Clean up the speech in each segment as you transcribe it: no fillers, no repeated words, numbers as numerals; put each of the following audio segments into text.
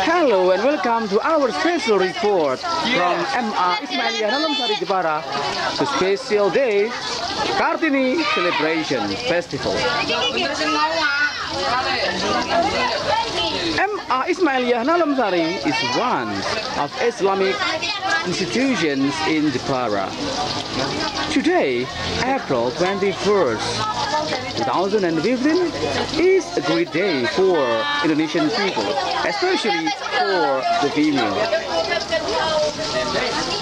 Hello and welcome to our special report from Ismailiyyah Nalumsari Jepara, the special day Kartini Celebration Festival. Ismailiyyah Nalumsari is one of Islamic institutions in Jepara. Today, April 21st, 2015 is a great day for Indonesian people, especially for the female.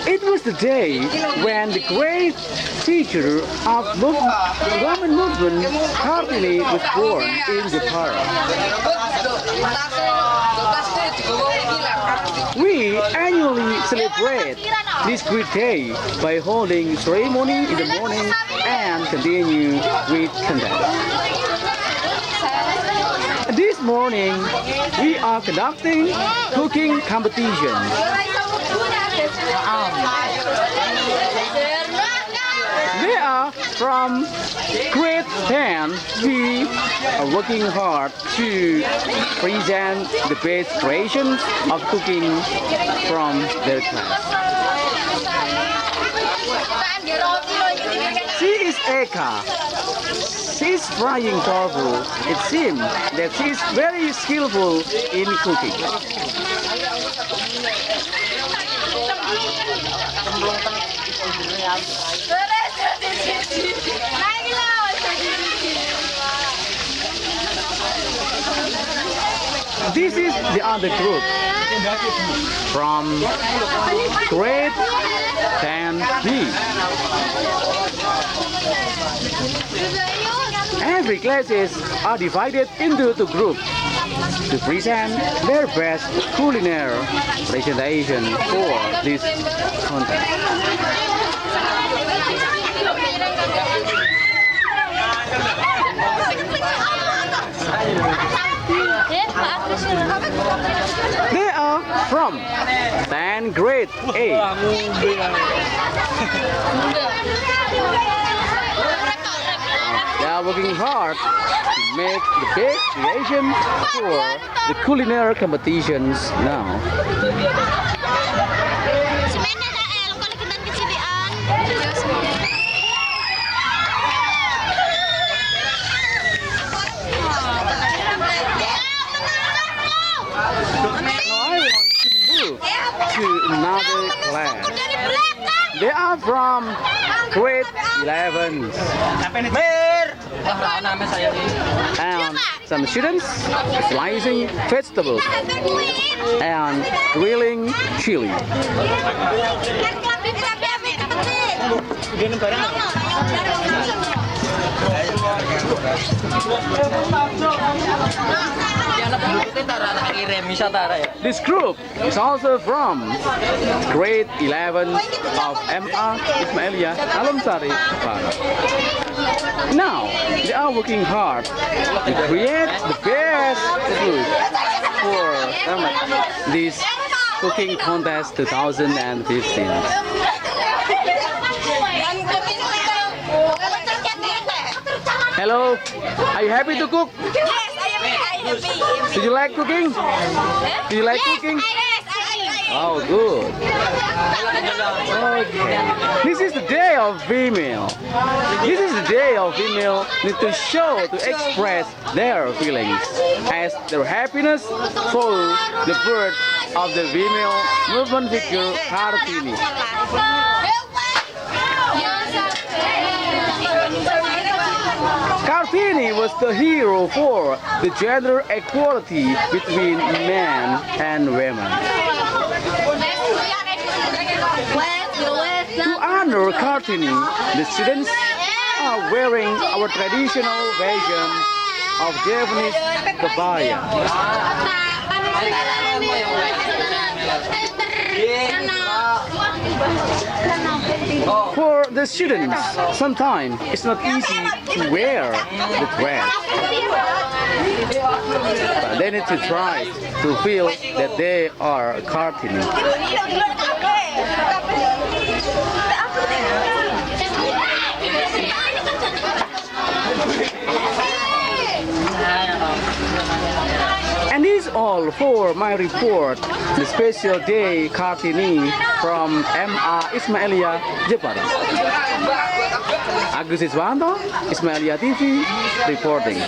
It was the day when the great teacher of women movement, Kartini, was born in Jepara. We annually celebrate this great day by holding ceremony in the morning and continue with conduct. This morning, we are conducting cooking competitions. They are from grade 10. We are working hard to present the best creations of cooking from their class. She is Eka. She is frying tofu. It seems that she is very skillful in cooking. This is the other group from grade 10B. Every classes are divided into two groups to present their best culinary presentation for this contest. They are from 10th grade A. They are working hard to make the best creation for the culinary competitions now. To another class. They are from grade 11. And some students slicing vegetables and grilling chili. This group is also from grade 11 of Ismailiyyah Nalumsari Jepara. Now they are working hard to create the best food for this cooking contest 2015. Hello, are you happy to cook? Yes, I am happy. Do you like cooking? Do you like cooking? Oh, good. Okay. This is the day of female. This is the day of female need to show, to express their feelings as their happiness for the birth of the female movement figure Kartini. Kartini was the hero for the gender equality between men and women. To honor Kartini, the students are wearing our traditional version of Japanese kebaya. For the students, sometimes it's not easy to wear the dress. But they need to try to feel that they are Kartini. is all for my report, the special day Kartini from Ismailiyyah Jepara. Agus Iswanto, Ismailiyyah TV, reporting.